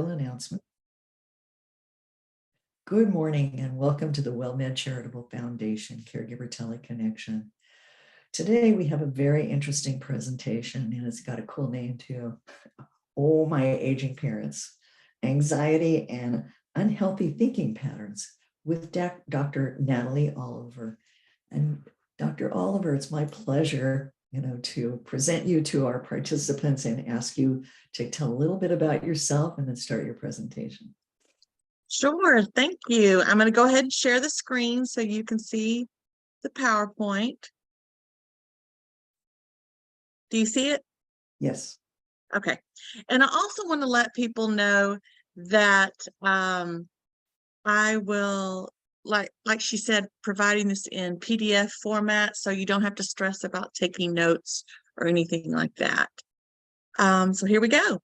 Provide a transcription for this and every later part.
Announcement. Good morning and welcome to the WellMed Charitable Foundation Caregiver Teleconnection. Today we have a very interesting presentation and it's got a cool name too. Oh, my aging parents, anxiety and unhealthy thinking patterns with Dr. Natalee Oliver. And Dr. Oliver, it's my pleasure to present you to our participants and ask you to tell a little bit about yourself and then start your presentation. Sure, thank you. I'm going to go ahead and share the screen so you can see the PowerPoint. Do you see it? Yes. Okay. And I also want to let people know that I will, like she said, providing this in PDF format so you don't have to stress about taking notes or anything like that. So here we go.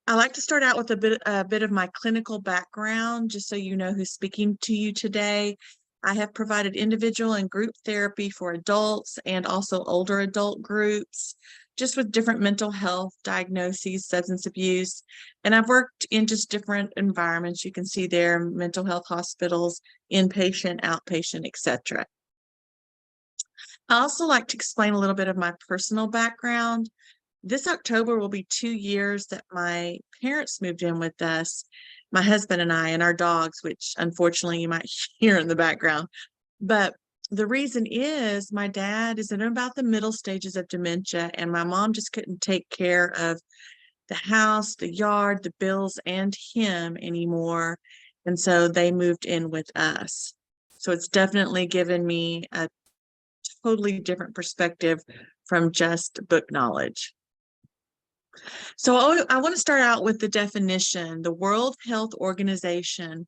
I like to start out with a bit of my clinical background, just so you know who's speaking to you today. I have provided individual and group therapy for adults and also older adult groups, just with different mental health diagnoses, substance abuse. And I've worked in just different environments. You can see there, mental health hospitals, inpatient, outpatient, etc. I also like to explain a little bit of my personal background. This October will be 2 years that my parents moved in with us, my husband and I, and our dogs, which unfortunately you might hear in the background. But the reason is my dad is in about the middle stages of dementia, and my mom just couldn't take care of the house, the yard, the bills, and him anymore. And so they moved in with us. So it's definitely given me a totally different perspective from just book knowledge. So I want to start out with the definition. The World Health Organization,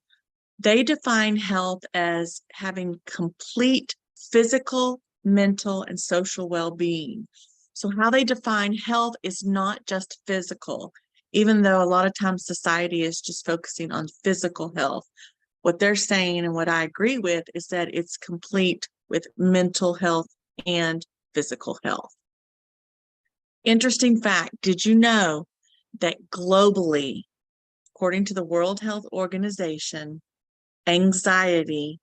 they define health as having complete physical, mental, and social well-being. So how they define health is not just physical, even though a lot of times society is just focusing on physical health. What they're saying, and what I agree with, is that it's complete with mental health and physical health. Interesting fact, did you know that globally, according to the World Health Organization, anxiety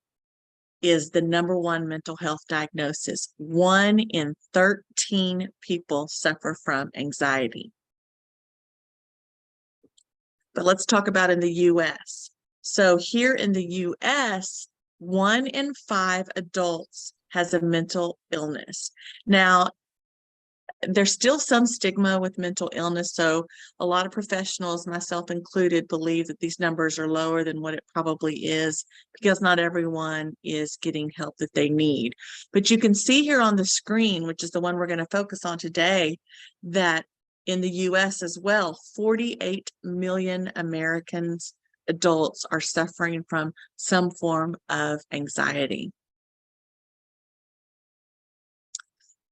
is the #1 mental health diagnosis? 1 in 13 people suffer from anxiety. But let's talk about in the US. So here in the US, 1 in 5 adults has a mental illness. Now, there's still some stigma with mental illness, so a lot of professionals, myself included, believe that these numbers are lower than what it probably is because not everyone is getting help that they need. But you can see here on the screen, which is the one we're going to focus on today, that in the US as well, 48 million Americans, adults, are suffering from some form of anxiety.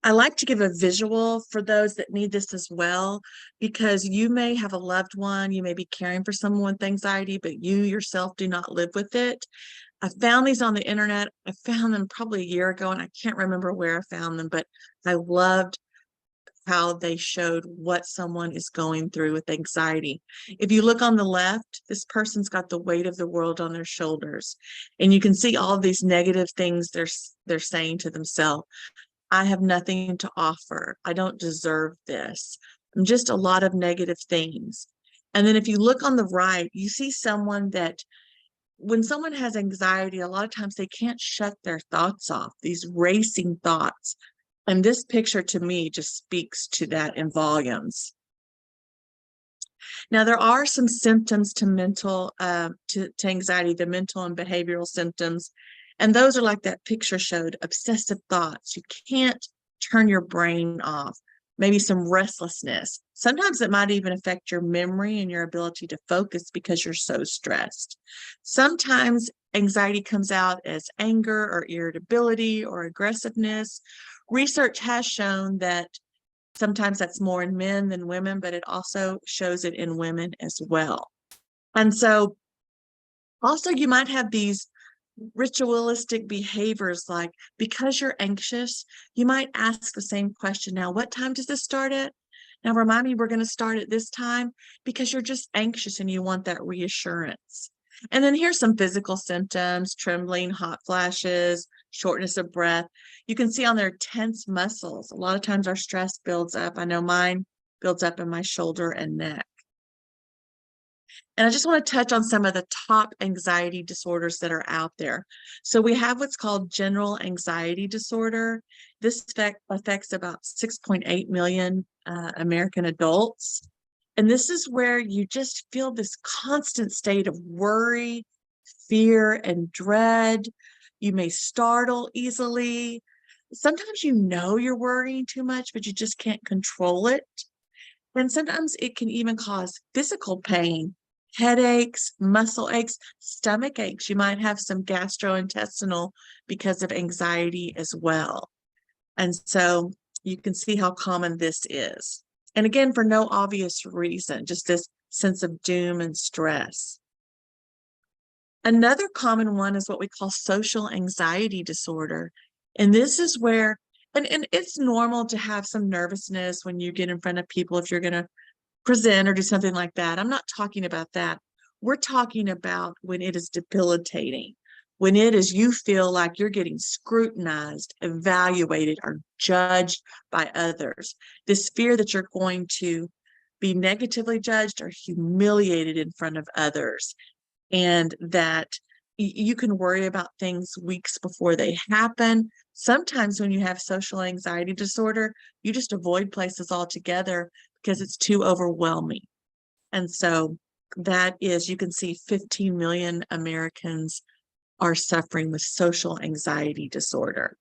I like to give a visual for those that need this as well, because you may have a loved one, you may be caring for someone with anxiety, but you yourself do not live with it. I found these on the internet. I found them probably a year ago, and I can't remember where I found them, but I loved how they showed what someone is going through with anxiety. If you look on the left, this person's got the weight of the world on their shoulders, and you can see all these negative things they're saying to themselves. I have nothing to offer. I don't deserve this. Just a lot of negative things. And then if you look on the right, you see someone that when someone has anxiety, a lot of times they can't shut their thoughts off, these racing thoughts. And this picture to me just speaks to that in volumes. Now, there are some symptoms to anxiety, the mental and behavioral symptoms. And those are like that picture showed, obsessive thoughts. You can't turn your brain off. Maybe some restlessness. Sometimes it might even affect your memory and your ability to focus because you're so stressed. Sometimes anxiety comes out as anger or irritability or aggressiveness. Research has shown that sometimes that's more in men than women, but it also shows it in women as well. And so also you might have these ritualistic behaviors, like because you're anxious, you might ask the same question. Now, what time does this start at? Now, remind me, we're going to start at this time because you're just anxious and you want that reassurance. And then here's some physical symptoms: trembling, hot flashes, shortness of breath. You can see on their tense muscles. A lot of times our stress builds up. I know mine builds up in my shoulder and neck. And I just want to touch on some of the top anxiety disorders that are out there. So we have what's called general anxiety disorder. This affects about 6.8 million American adults. And this is where you just feel this constant state of worry, fear, and dread. You may startle easily. Sometimes you know you're worrying too much, but you just can't control it. And sometimes it can even cause physical pain, headaches, muscle aches, stomach aches. You might have some gastrointestinal because of anxiety as well. And so you can see how common this is. And again, for no obvious reason, just this sense of doom and stress. Another common one is what we call social anxiety disorder. And this is where, and it's normal to have some nervousness when you get in front of people if you're going to present or do something like that. I'm not talking about that. We're talking about when it is debilitating, when it is you feel like you're getting scrutinized, evaluated, or judged by others. This fear that you're going to be negatively judged or humiliated in front of others, and that you can worry about things weeks before they happen. Sometimes when you have social anxiety disorder, you just avoid places altogether because it's too overwhelming. And so that is, you can see 15 million Americans are suffering with social anxiety disorder.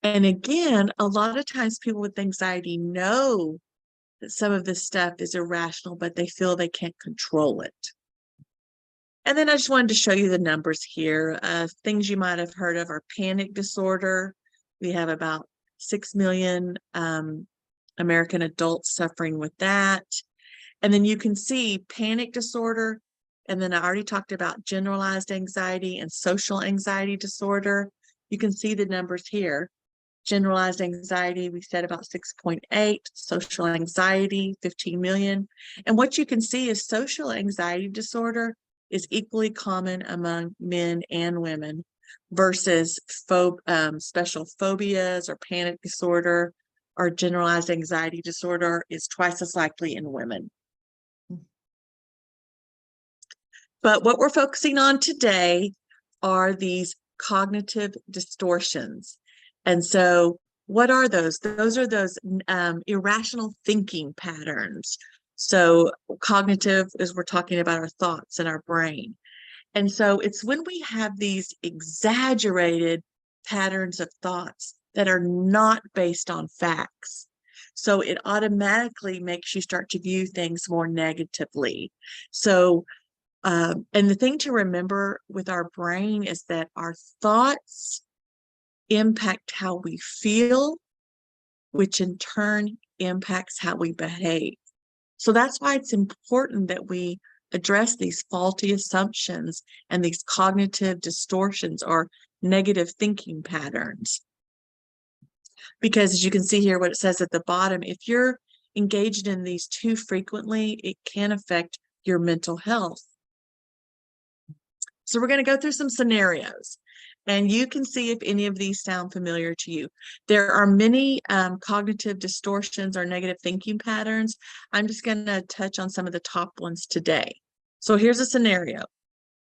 And again, a lot of times people with anxiety know that some of this stuff is irrational, but they feel they can't control it. And then I just wanted to show you the numbers here. Things you might have heard of are panic disorder. We have about 6 million American adults suffering with that. And then you can see panic disorder. And then I already talked about generalized anxiety and social anxiety disorder. You can see the numbers here. Generalized anxiety, we said about 6.8, social anxiety, 15 million. And what you can see is social anxiety disorder is equally common among men and women versus special phobias or panic disorder or generalized anxiety disorder is twice as likely in women. But what we're focusing on today are these cognitive distortions. And so what are those? Those are those irrational thinking patterns. So cognitive is we're talking about our thoughts and our brain. And so it's when we have these exaggerated patterns of thoughts that are not based on facts. So it automatically makes you start to view things more negatively. So, and the thing to remember with our brain is that our thoughts impact how we feel, which in turn impacts how we behave. So that's why it's important that we address these faulty assumptions and these cognitive distortions or negative thinking patterns. Because as you can see here, what it says at the bottom, if you're engaged in these too frequently, it can affect your mental health. So we're going to go through some scenarios, and you can see if any of these sound familiar to you. There are many cognitive distortions or negative thinking patterns. I'm just going to touch on some of the top ones today. So here's a scenario.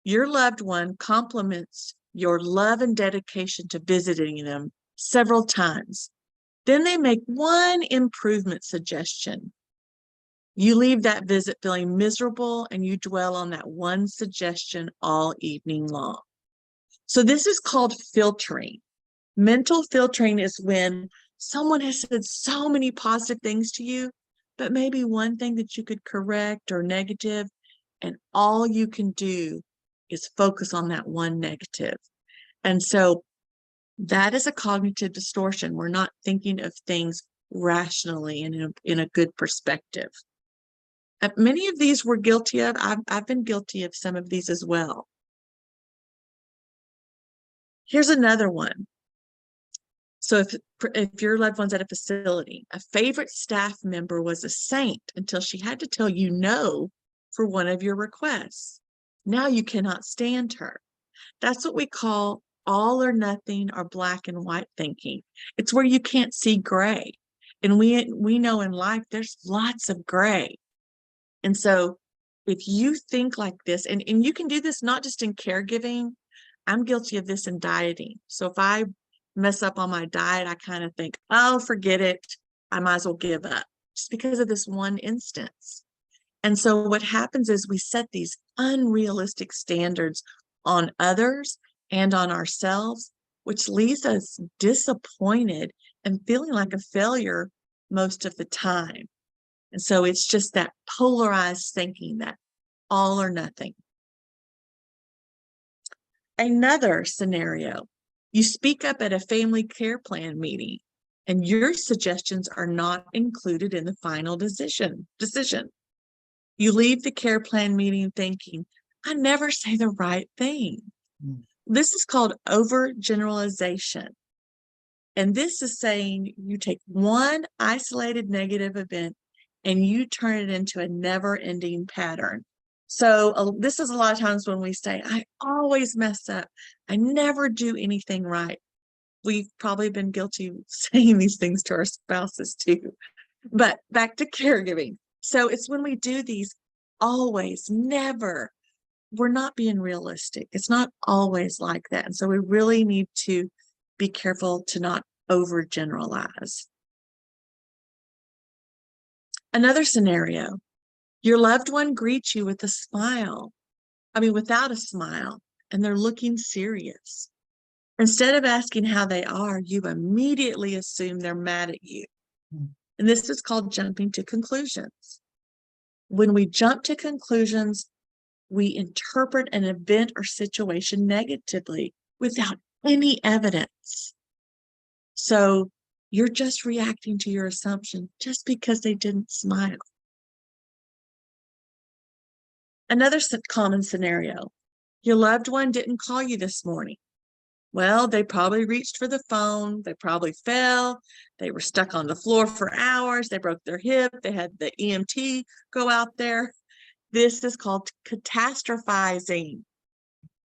Your loved one compliments your love and dedication to visiting them several times. Then they make one improvement suggestion. You leave that visit feeling miserable and you dwell on that one suggestion all evening long. So this is called filtering. Mental filtering is when someone has said so many positive things to you, but maybe one thing that you could correct or negative, and all you can do is focus on that one negative. And so that is a cognitive distortion. We're not thinking of things rationally and in a good perspective. Many of these we're guilty of. I've been guilty of some of these as well. Here's another one. So if your loved one's at a facility, a favorite staff member was a saint until she had to tell you no for one of your requests. Now you cannot stand her. That's what we call all or nothing or black and white thinking. It's where you can't see gray. And we know in life there's lots of gray. And so if you think like this, and you can do this not just in caregiving, I'm guilty of this in dieting. So if I mess up on my diet, I kind of think, oh, forget it. I might as well give up just because of this one instance. And so what happens is we set these unrealistic standards on others and on ourselves, which leaves us disappointed and feeling like a failure most of the time. And so it's just that polarized thinking, that all or nothing. Another scenario, you speak up at a family care plan meeting and your suggestions are not included in the final decision. You leave the care plan meeting thinking, I never say the right thing. This is called overgeneralization. And this is saying you take one isolated negative event and you turn it into a never-ending pattern. So this is a lot of times when we say, I always mess up. I never do anything right. We've probably been guilty of saying these things to our spouses too. But back to caregiving. So it's when we do these always, never, we're not being realistic. It's not always like that. And so we really need to be careful to not overgeneralize. Another scenario, your loved one greets you with a smile. Without a smile, and they're looking serious. Instead of asking how they are, you immediately assume they're mad at you. And this is called jumping to conclusions. When we jump to conclusions, we interpret an event or situation negatively without any evidence. So you're just reacting to your assumption just because they didn't smile. Another common scenario, your loved one didn't call you this morning. Well, they probably reached for the phone. They probably fell. They were stuck on the floor for hours. They broke their hip. They had the EMT go out there. This is called catastrophizing.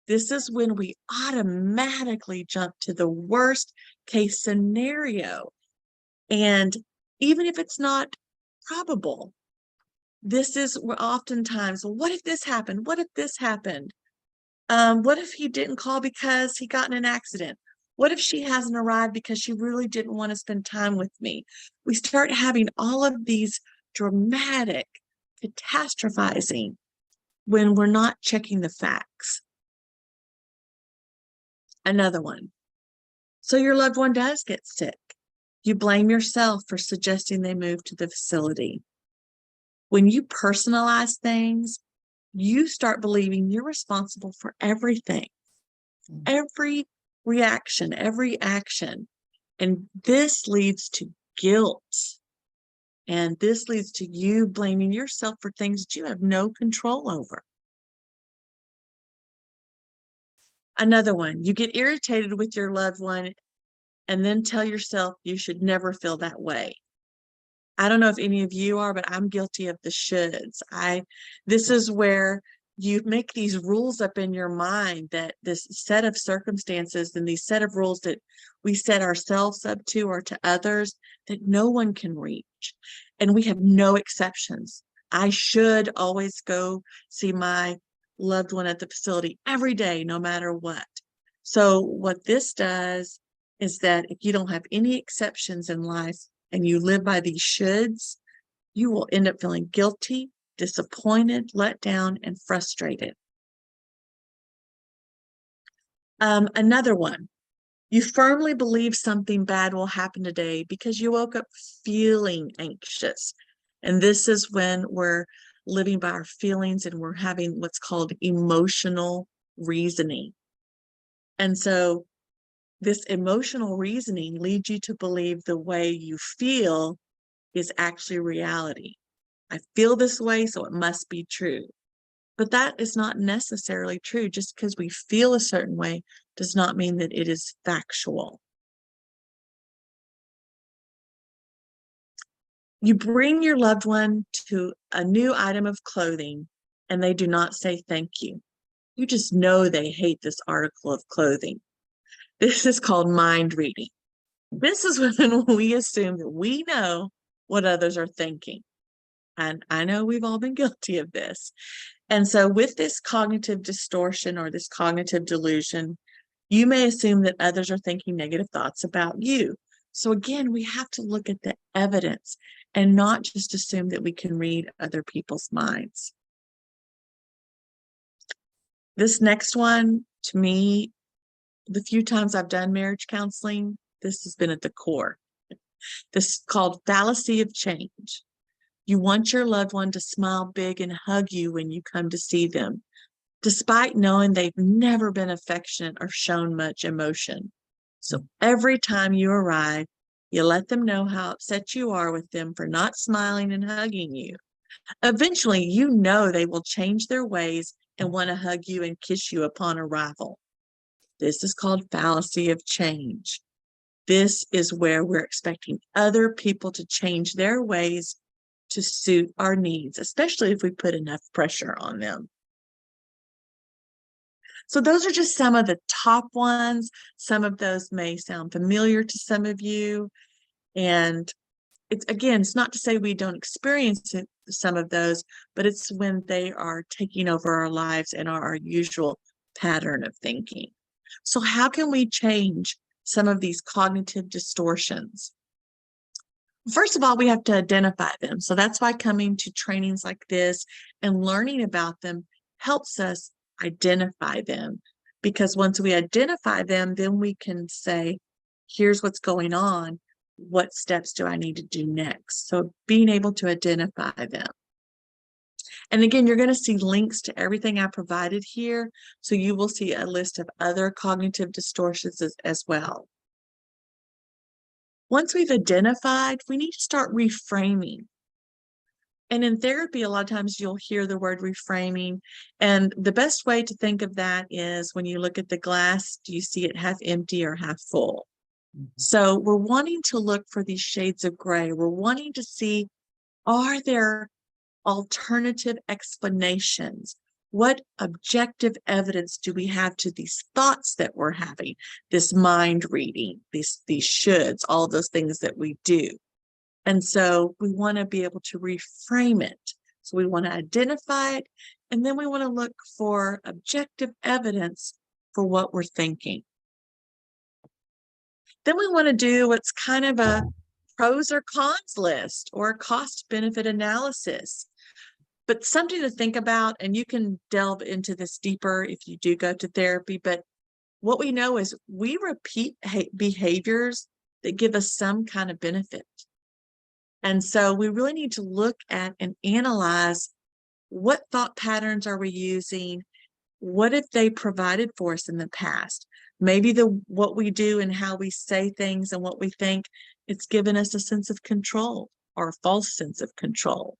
This is when we automatically jump to the worst case scenario. And even if it's not probable, this is oftentimes, well, what if this happened? What if this happened? What if he didn't call because he got in an accident? What if she hasn't arrived because she really didn't want to spend time with me? We start having all of these dramatic catastrophizing when we're not checking the facts. Another one. So your loved one does get sick. You blame yourself for suggesting they move to the facility. When you personalize things, you start believing you're responsible for everything, every reaction, every action. And this leads to guilt. And this leads to you blaming yourself for things that you have no control over. Another one, you get irritated with your loved one and then tell yourself you should never feel that way. I don't know if any of you are, but I'm guilty of the shoulds. This is where you make these rules up in your mind, that this set of circumstances and these set of rules that we set ourselves up to or to others that no one can reach. And we have no exceptions. I should always go see my loved one at the facility every day, no matter what. So what this does is that if you don't have any exceptions in life and you live by these shoulds, you will end up feeling guilty, disappointed, let down, and frustrated. Another one, you firmly believe something bad will happen today because you woke up feeling anxious. And this is when we're living by our feelings and we're having what's called emotional reasoning. And so this emotional reasoning leads you to believe the way you feel is actually reality. I feel this way, so it must be true. But that is not necessarily true. Just because we feel a certain way does not mean that it is factual. You bring your loved one to a new item of clothing and they do not say thank you. You just know they hate this article of clothing. This is called mind reading. This is when we assume that we know what others are thinking. And I know we've all been guilty of this. And so with this cognitive distortion or this cognitive delusion, you may assume that others are thinking negative thoughts about you. So again, we have to look at the evidence and not just assume that we can read other people's minds. This next one, to me, the few times I've done marriage counseling, this has been at the core. This is called fallacy of change. You want your loved one to smile big and hug you when you come to see them, despite knowing they've never been affectionate or shown much emotion. So every time you arrive, you let them know how upset you are with them for not smiling and hugging you. Eventually, you know they will change their ways and want to hug you and kiss you upon arrival. This is called fallacy of change. This is where we're expecting other people to change their ways to suit our needs, especially if we put enough pressure on them. So those are just some of the top ones. Some of those may sound familiar to some of you. And it's not to say we don't experience some of those, but it's when they are taking over our lives and are our usual pattern of thinking. So how can we change some of these cognitive distortions? First of all, we have to identify them. So that's why coming to trainings like this and learning about them helps us identify them. Because once we identify them, then we can say, here's what's going on. What steps do I need to do next? So being able to identify them. And again, you're going to see links to everything I provided here. So you will see a list of other cognitive distortions as well. Once we've identified, we need to start reframing. And in therapy, a lot of times you'll hear the word reframing. And the best way to think of that is when you look at the glass, do you see it half empty or half full? So we're wanting to look for these shades of gray. We're wanting to see, are there alternative explanations? What objective evidence do we have to these thoughts that we're having, this mind reading, these shoulds, all those things that we do? And so we want to be able to reframe it. So we want to identify it, and then we want to look for objective evidence for what we're thinking. Then we want to do what's kind of a pros or cons list or a cost-benefit analysis. But something to think about, and you can delve into this deeper if you do go to therapy, but what we know is we repeat behaviors that give us some kind of benefit. And so we really need to look at and analyze what thought patterns are we using? What if they provided for us in the past? Maybe what we do and how we say things and what we think, it's given us a sense of control or a false sense of control,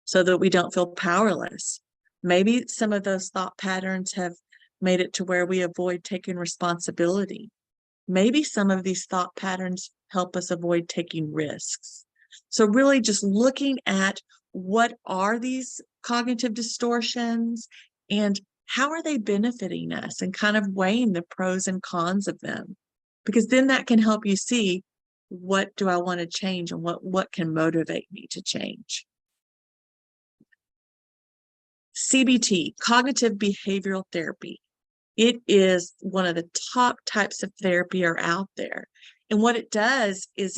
so that we don't feel powerless. Maybe some of those thought patterns have made it to where we avoid taking responsibility. Maybe some of these thought patterns help us avoid taking risks. So really just looking at what are these cognitive distortions and how are they benefiting us, and kind of weighing the pros and cons of them. Because then that can help you see, what do I want to change and what can motivate me to change? CBT, cognitive behavioral therapy. It is one of the top types of therapy are out there. And what it does is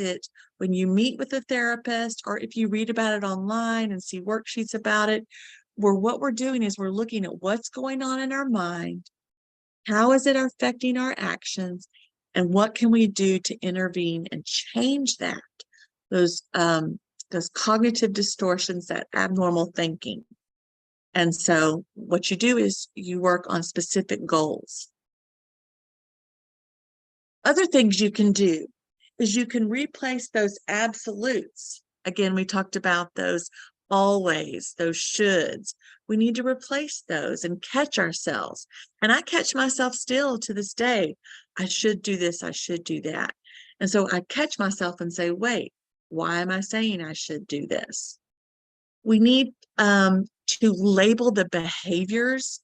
when you meet with a therapist, or if you read about it online and see worksheets about it, what we're doing is we're looking at what's going on in our mind, how is it affecting our actions, and what can we do to intervene and change that, those cognitive distortions, that abnormal thinking. And so what you do is you work on specific goals. Other things you can do is you can replace those absolutes. Again, we talked about those always, those shoulds. We need to replace those and catch ourselves. And I catch myself still to this day. I should do this, I should do that. And so I catch myself and say, wait, Why am I saying I should do this? We need to label the behaviors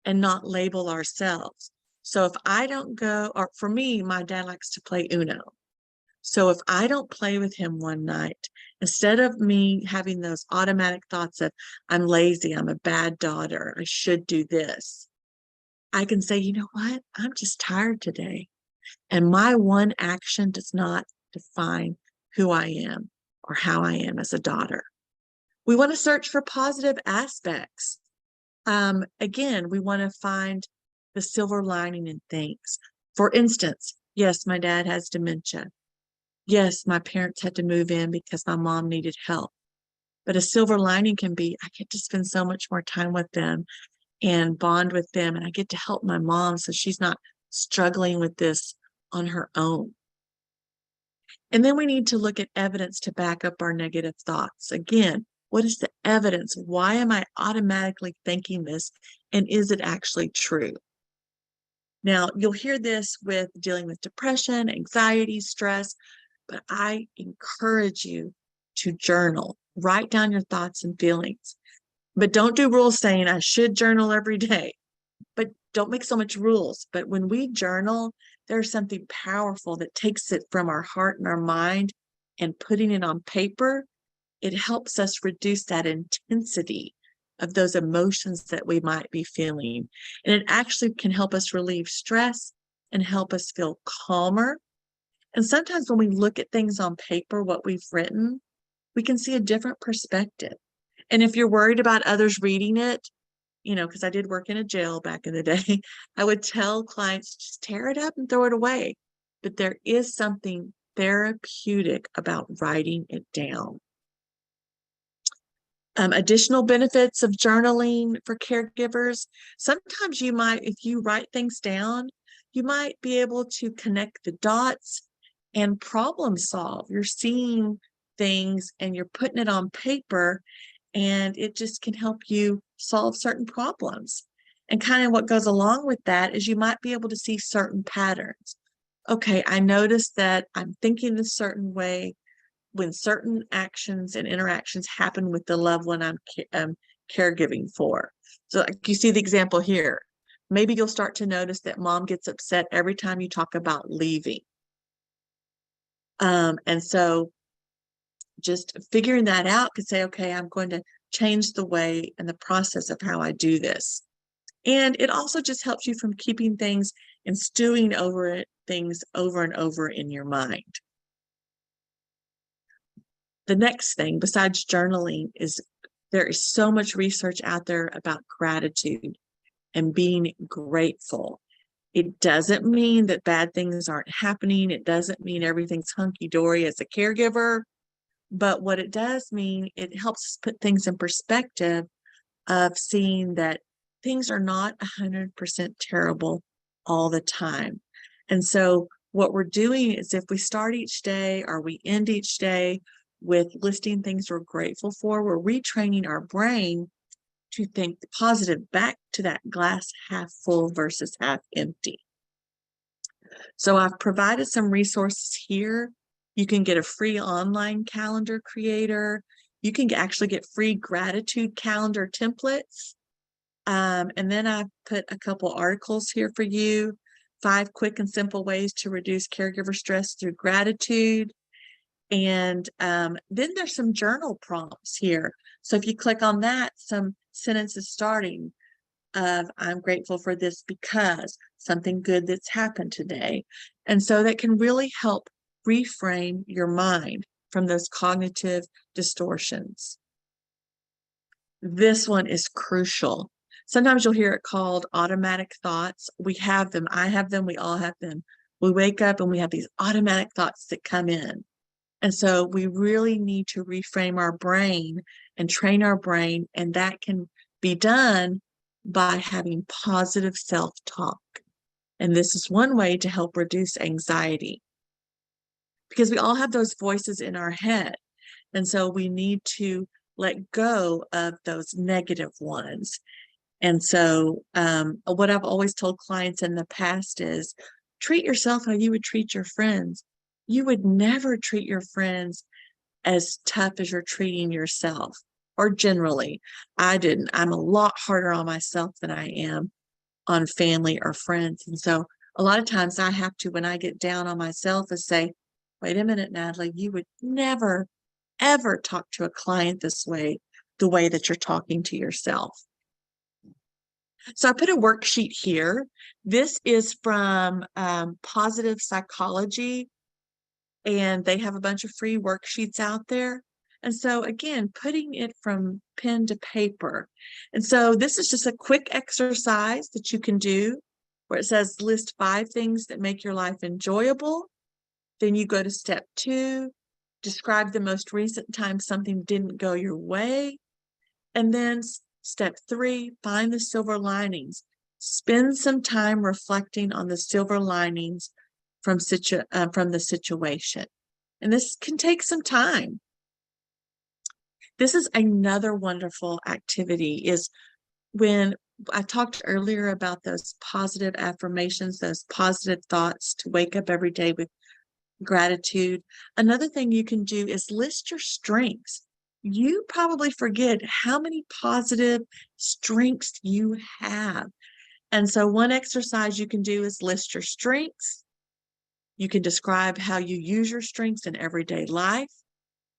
and not label ourselves. So if I don't go, or for me, my dad likes to play Uno. So if I don't play with him one night, instead of me having those automatic thoughts of, I'm lazy, I'm a bad daughter, I should do this, I can say, you know what? I'm just tired today. And my one action does not define who I am or how I am as a daughter. We want to search for positive aspects. Again, we want to find the silver lining in things. For instance, yes, my dad has dementia. Yes, my parents had to move in because my mom needed help. But a silver lining can be, I get to spend so much more time with them and bond with them, and I get to help my mom so she's not struggling with this on her own. And then we need to look at evidence to back up our negative thoughts. Again, what is the evidence? Why am I automatically thinking this? And is it actually true? Now, you'll hear this with dealing with depression, anxiety, stress, but I encourage you to journal, write down your thoughts and feelings. But don't do rules saying I should journal every day. But don't make so much rules. But when we journal, there's something powerful that takes it from our heart and our mind and putting it on paper. It helps us reduce that intensity of those emotions that we might be feeling. And it actually can help us relieve stress and help us feel calmer. And sometimes when we look at things on paper, what we've written, we can see a different perspective. And if you're worried about others reading it, because I did work in a jail back in the day, I would tell clients, just tear it up and throw it away. But there is something therapeutic about writing it down. Additional benefits of journaling for caregivers. Sometimes you might, if you write things down, you might be able to connect the dots and problem solve. You're seeing things and you're putting it on paper, and it just can help you solve certain problems. And kind of what goes along with that is you might be able to see certain patterns. Okay, I noticed that I'm thinking a certain way when certain actions and interactions happen with the loved one I'm caregiving for. So like you see the example here. Maybe you'll start to notice that mom gets upset every time you talk about leaving. And so just figuring that out could say, okay, I'm going to change the way and the process of how I do this. And it also just helps you from keeping things and stewing over it, things over and over in your mind. The next thing besides journaling is there is so much research out there about gratitude and being grateful. It doesn't mean that bad things aren't happening. It doesn't mean everything's hunky-dory as a caregiver. But what it does mean, it helps us put things in perspective of seeing that things are not 100% terrible all the time. And so what we're doing is if we start each day or we end each day with listing things we're grateful for, we're retraining our brain to think positive back to that glass half full versus half empty. So I've provided some resources here. You can get a free online calendar creator. You can actually get free gratitude calendar templates. And then I've put a couple articles here for you. 5 quick and simple ways to reduce caregiver stress through gratitude. And then there's some journal prompts here. So if you click on that, some sentences starting of I'm grateful for this because something good that's happened today. And so that can really help reframe your mind from those cognitive distortions. This one is crucial. Sometimes you'll hear it called automatic thoughts. We have them. I have them. We all have them. We wake up and we have these automatic thoughts that come in. And so we really need to reframe our brain and train our brain. And that can be done by having positive self-talk. And this is one way to help reduce anxiety. Because we all have those voices in our head. And so we need to let go of those negative ones. And so what I've always told clients in the past is treat yourself how you would treat your friends. You would never treat your friends as tough as you're treating yourself, or generally. I didn't. I'm a lot harder on myself than I am on family or friends. And so a lot of times I have to, when I get down on myself, is say, wait a minute, Natalie, you would never, ever talk to a client this way, the way that you're talking to yourself. So I put a worksheet here. This is from Positive Psychology, and they have a bunch of free worksheets out there. And so again, putting it from pen to paper. And so this is just a quick exercise that you can do where it says list 5 things that make your life enjoyable. Then you go to step 2, describe the most recent time something didn't go your way. And then step 3, find the silver linings. Spend some time reflecting on the silver linings from the situation. And this can take some time. This is another wonderful activity, is when I talked earlier about those positive affirmations, those positive thoughts to wake up every day with gratitude. Another thing you can do is list your strengths. You probably forget how many positive strengths you have. And so one exercise you can do is list your strengths. You can describe how you use your strengths in everyday life.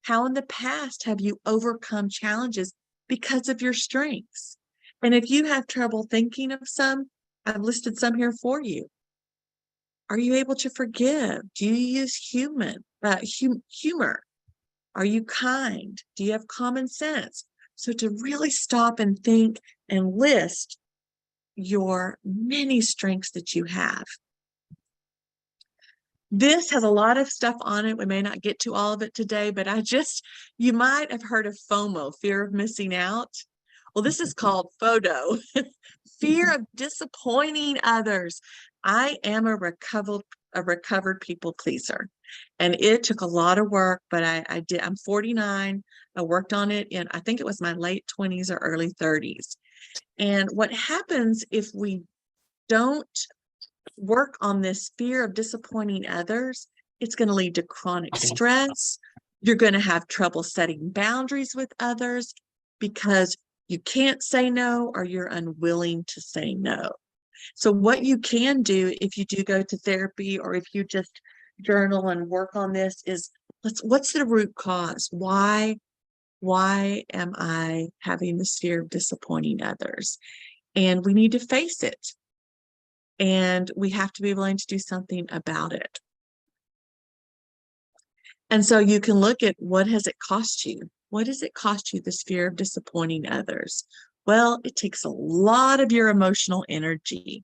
How in the past have you overcome challenges because of your strengths? And if you have trouble thinking of some, I've listed some here for you. Are you able to forgive? Do you use humor? Are you kind? Do you have common sense? So to really stop and think and list your many strengths that you have. This has a lot of stuff on it. We may not get to all of it today, but you might have heard of FOMO, fear of missing out. Well, this is called FODO, fear of disappointing others. I am a recovered people pleaser, and it took a lot of work, but I did. I'm 49. I worked on it in, I think it was my late 20s or early 30s. And what happens if we don't work on this fear of disappointing others, it's going to lead to chronic stress. You're going to have trouble setting boundaries with others because you can't say no, or you're unwilling to say no. So what you can do if you do go to therapy, or if you just journal and work on this, is what's the root cause? Why am I having this fear of disappointing others? And we need to face it. And we have to be willing to do something about it. And so you can look at, what has it cost you? What does it cost you, this fear of disappointing others? Well, it takes a lot of your emotional energy.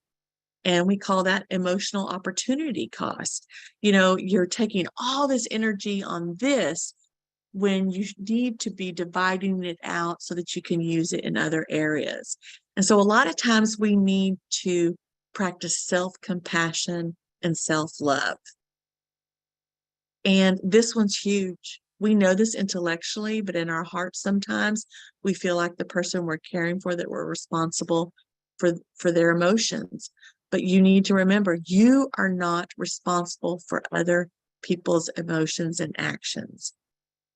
And we call that emotional opportunity cost. You're taking all this energy on this when you need to be dividing it out so that you can use it in other areas. And so a lot of times we need to practice self-compassion and self-love. And this one's huge. We know this intellectually, but in our hearts sometimes we feel like the person we're caring for, that we're responsible for their emotions. But you need to remember, you are not responsible for other people's emotions and actions.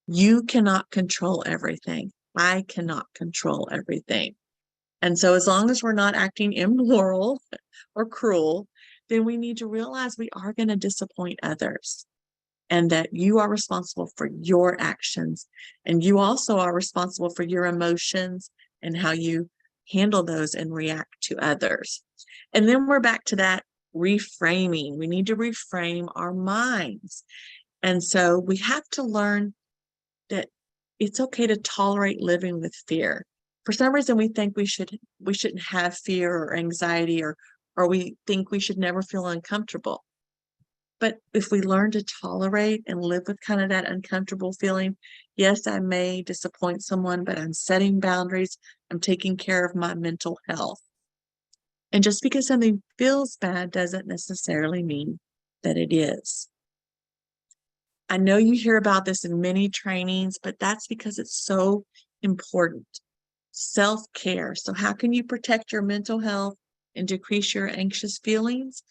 You cannot control everything. I cannot control everything. And so as long as we're not acting immoral or cruel, then we need to realize we are going to disappoint others, and that you are responsible for your actions. And you also are responsible for your emotions and how you handle those and react to others. And then we're back to that reframing. We need to reframe our minds. And so we have to learn that it's okay to tolerate living with fear. For some reason, we think we shouldn't have fear or anxiety, or we think we should never feel uncomfortable. But if we learn to tolerate and live with kind of that uncomfortable feeling, yes, I may disappoint someone, but I'm setting boundaries. I'm taking care of my mental health. And just because something feels bad doesn't necessarily mean that it is. I know you hear about this in many trainings, but that's because it's so important. Self-care. So how can you protect your mental health and decrease your anxious feelings?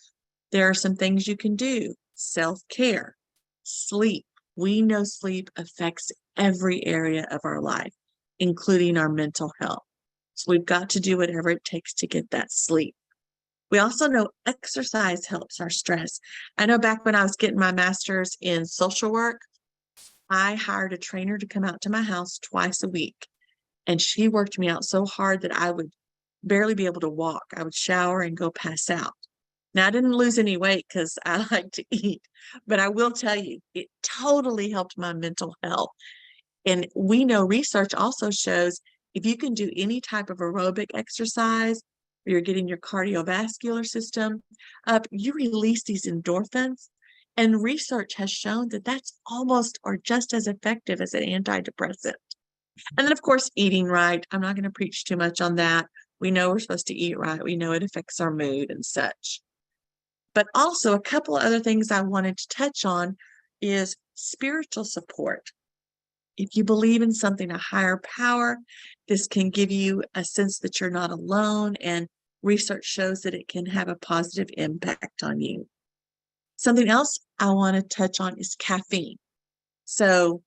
There are some things you can do. Self-care, sleep. We know sleep affects every area of our life, including our mental health. So we've got to do whatever it takes to get that sleep. We also know exercise helps our stress. I know back when I was getting my master's in social work, I hired a trainer to come out to my house twice a week. And she worked me out so hard that I would barely be able to walk. I would shower and go pass out. Now, I didn't lose any weight because I like to eat, but I will tell you, it totally helped my mental health. And we know research also shows if you can do any type of aerobic exercise, you're getting your cardiovascular system up, you release these endorphins. And research has shown that that's almost or just as effective as an antidepressant. And then, of course, eating right. I'm not going to preach too much on that. We know we're supposed to eat right. We know it affects our mood and such. But also, a couple of other things I wanted to touch on is spiritual support. If you believe in something, a higher power, this can give you a sense that you're not alone. And research shows that it can have a positive impact on you. Something else I want to touch on is caffeine. So,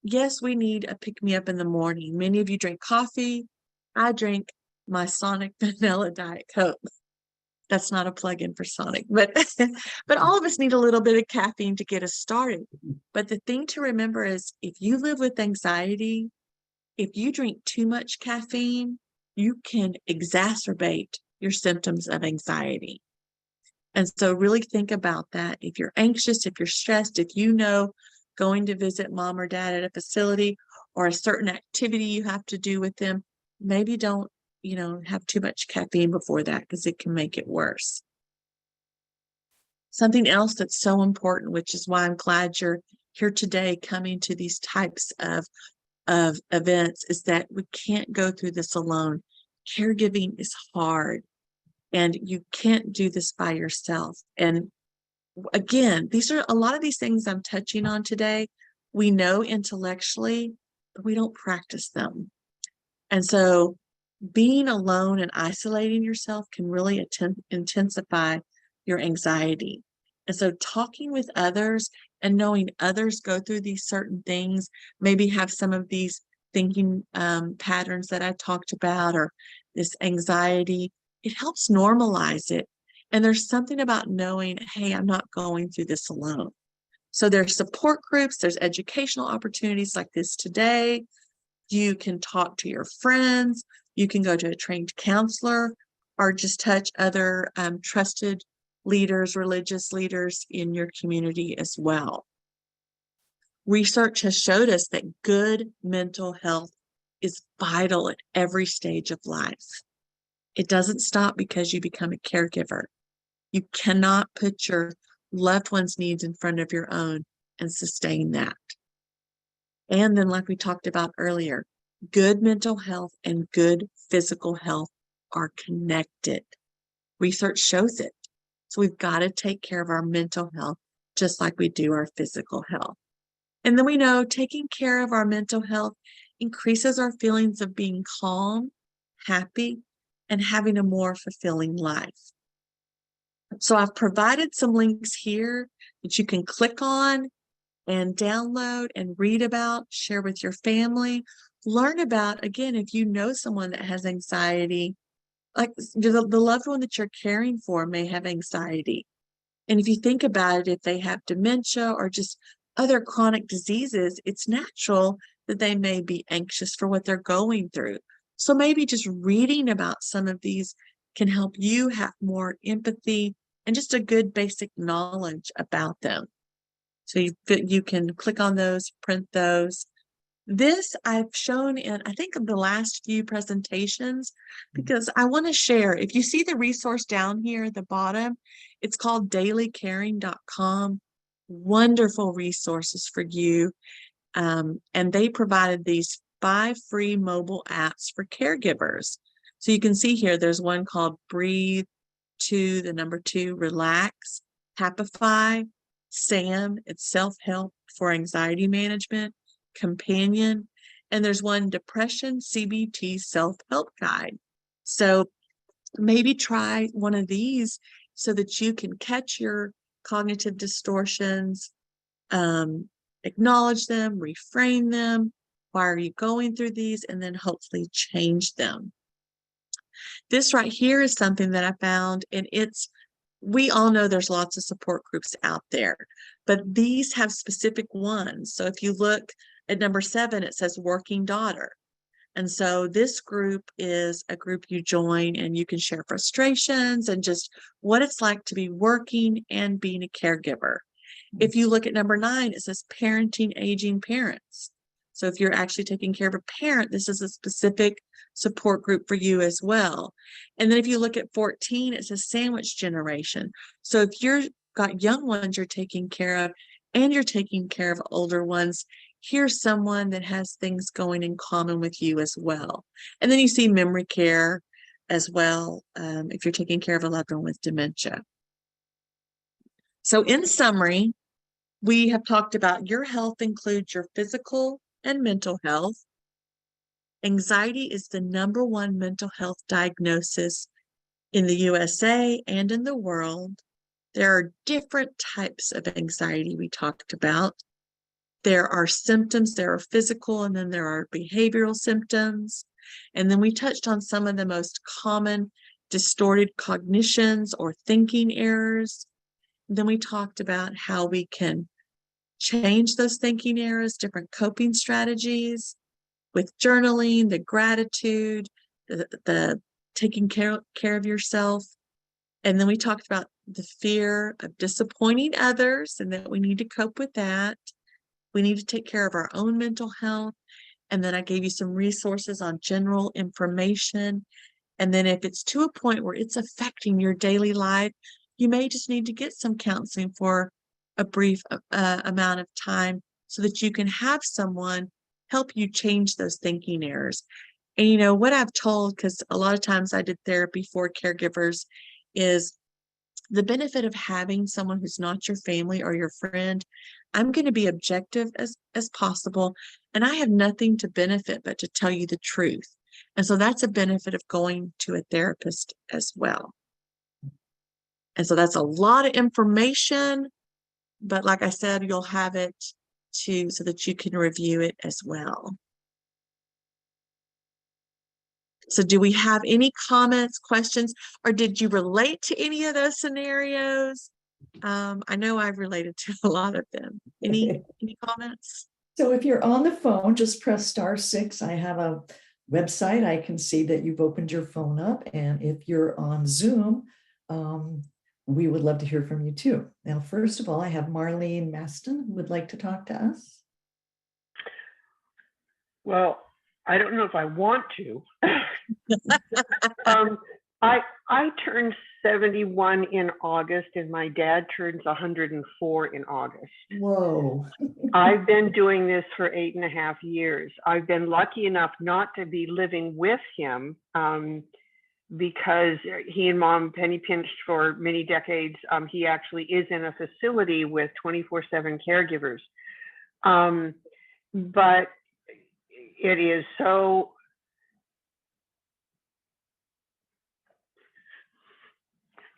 yes, we need a pick-me-up in the morning. Many of you drink coffee. I drink my Sonic Vanilla Diet Coke. That's not a plug-in for Sonic, but all of us need a little bit of caffeine to get us started. But the thing to remember is if you live with anxiety, if you drink too much caffeine, you can exacerbate your symptoms of anxiety. And so really think about that. If you're anxious, if you're stressed, if you know going to visit mom or dad at a facility or a certain activity you have to do with them, maybe don't, have too much caffeine before that because it can make it worse. Something else that's so important, which is why I'm glad you're here today coming to these types of events, is that we can't go through this alone. Caregiving is hard and you can't do this by yourself. And again, these are a lot of these things I'm touching on today. We know intellectually, but we don't practice them. And so being alone and isolating yourself can really intensify your anxiety. And so talking with others and knowing others go through these certain things, maybe have some of these thinking patterns that I talked about or this anxiety, it helps normalize it. And there's something about knowing, hey, I'm not going through this alone. So there's support groups, there's educational opportunities like this today. You can talk to your friends, you can go to a trained counselor, or just touch other trusted leaders, religious leaders in your community as well. Research has showed us that good mental health is vital at every stage of life. It doesn't stop because you become a caregiver. You cannot put your loved one's needs in front of your own and sustain that. And then, like we talked about earlier, good mental health and good physical health are connected. Research shows it. So we've got to take care of our mental health just like we do our physical health. And then we know taking care of our mental health increases our feelings of being calm, happy, and having a more fulfilling life. So I've provided some links here that you can click on and download and read about, share with your family, learn about, again, if you know someone that has anxiety, like the loved one that you're caring for may have anxiety. And if you think about it, if they have dementia or just other chronic diseases, it's natural that they may be anxious for what they're going through. So maybe just reading about some of these can help you have more empathy and just a good basic knowledge about them. So you can click on those, print those. This I've shown in, I think, the last few presentations, because I want to share. If you see the resource down here at the bottom, it's called dailycaring.com. Wonderful resources for you. And they provided these 5 free mobile apps for caregivers. So you can see here, there's one called Breathe, 2, the number 2, Relax, Happify, SAM, it's self-help for anxiety management, Companion, and there's one Depression CBT self-help guide. So maybe try one of these so that you can catch your cognitive distortions, acknowledge them, reframe them. Why are you going through these? And then hopefully change them. This right here is something that I found, and we all know there's lots of support groups out there, but these have specific ones. So if you look at number 7, it says working daughter. And so this group is a group you join and you can share frustrations and just what it's like to be working and being a caregiver. If you look at number 9, it says parenting aging parents. So if you're actually taking care of a parent, this is a specific support group for you as well. And then if you look at 14, it says sandwich generation. So if you've got young ones you're taking care of and you're taking care of older ones, here's someone that has things going in common with you as well. And then you see memory care as well, if you're taking care of a loved one with dementia. So in summary, we have talked about your health includes your physical and mental health. Anxiety is the #1 mental health diagnosis in the USA and in the world. There are different types of anxiety we talked about. There are symptoms, there are physical, and then there are behavioral symptoms. And then we touched on some of the most common distorted cognitions or thinking errors. And then we talked about how we can change those thinking errors, different coping strategies with journaling, the gratitude, the taking care of yourself. And then we talked about the fear of disappointing others and that we need to cope with that. We need to take care of our own mental health. And then I gave you some resources on general information. And then if it's to a point where it's affecting your daily life, you may just need to get some counseling for a brief amount of time so that you can have someone help you change those thinking errors. And you know what I've told, because a lot of times I did therapy for caregivers, is the benefit of having someone who's not your family or your friend. I'm going to be objective as possible, and I have nothing to benefit but to tell you the truth. And so that's a benefit of going to a therapist as well. And so that's a lot of information, but like I said, you'll have it too so that you can review it as well. So do we have any comments, questions, or did you relate to any of those scenarios? I know I've related to a lot of them. Any comments? So if you're on the phone, just press *6. I have a website. I can see that you've opened your phone up. And if you're on Zoom, we would love to hear from you too. Now, first of all, I have Marlene Maston who would like to talk to us. Well, I don't know if I want to. I turned 71 in August, and my dad turns 104 in August. Whoa. I've been doing this for 8.5 years. I've been lucky enough not to be living with him because he and Mom penny pinched for many decades. He actually is in a facility with 24/7 caregivers. But it is so,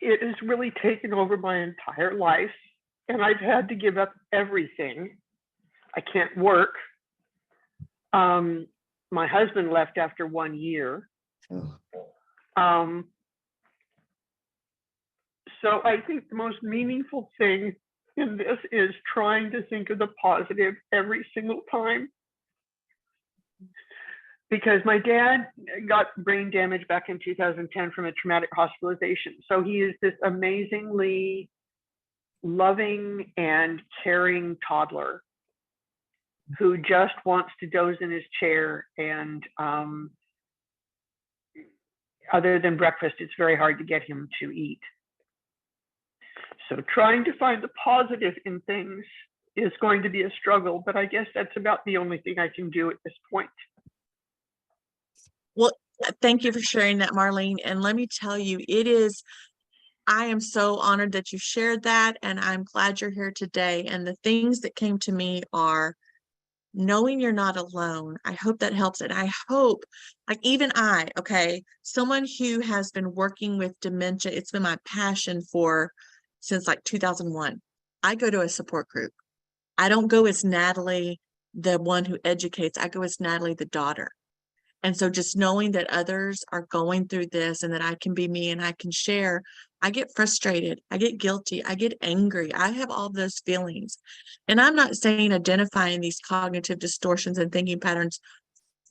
it has really taken over my entire life, and I've had to give up everything. I can't work. My husband left after 1 year. Oh. So I think the most meaningful thing in this is trying to think of the positive every single time. Because my dad got brain damage back in 2010 from a traumatic hospitalization. So he is this amazingly loving and caring toddler who just wants to doze in his chair. And other than breakfast, it's very hard to get him to eat. So trying to find the positive in things is going to be a struggle, but I guess that's about the only thing I can do at this point. Well, thank you for sharing that, Marlene. And let me tell you, I am so honored that you shared that, and I'm glad you're here today. And the things that came to me are knowing you're not alone. I hope that helps. And I hope, like even someone who has been working with dementia, it's been my passion since like 2001. I go to a support group. I don't go as Natalee, the one who educates. I go as Natalee, the daughter. And so just knowing that others are going through this and that I can be me and I can share, I get frustrated, I get guilty, I get angry. I have all those feelings. And I'm not saying identifying these cognitive distortions and thinking patterns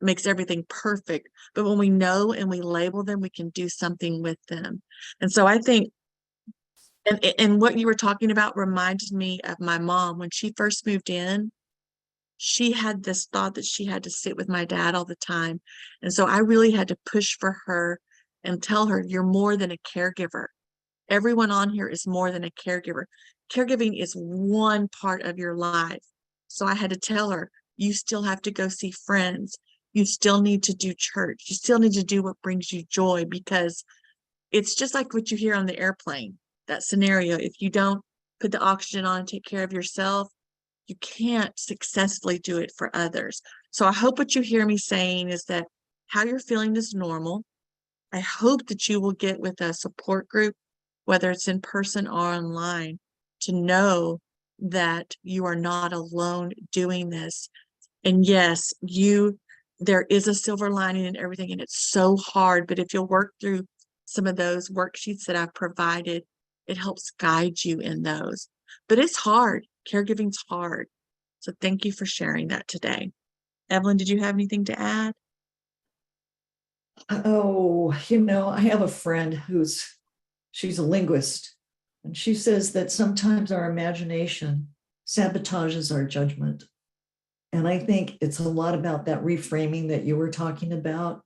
makes everything perfect, but when we know and we label them, we can do something with them. And so I think, and what you were talking about reminded me of my mom. When she first moved in, she had this thought that she had to sit with my dad all the time. And so I really had to push for her and tell her, you're more than a caregiver. Everyone on here is more than a caregiver. Caregiving is one part of your life. So I had to tell her, you still have to go see friends. You still need to do church. You still need to do what brings you joy, because it's just like what you hear on the airplane, that scenario. If you don't put the oxygen on and take care of yourself, you can't successfully do it for others. So I hope what you hear me saying is that how you're feeling is normal. I hope that you will get with a support group, whether it's in person or online, to know that you are not alone doing this. And yes, there is a silver lining in everything, and it's so hard, but if you'll work through some of those worksheets that I've provided, it helps guide you in those. But it's hard. Caregiving's hard. So thank you for sharing that today. Evelyn, did you have anything to add? Oh, I have a friend she's a linguist, and she says that sometimes our imagination sabotages our judgment. And I think it's a lot about that reframing that you were talking about.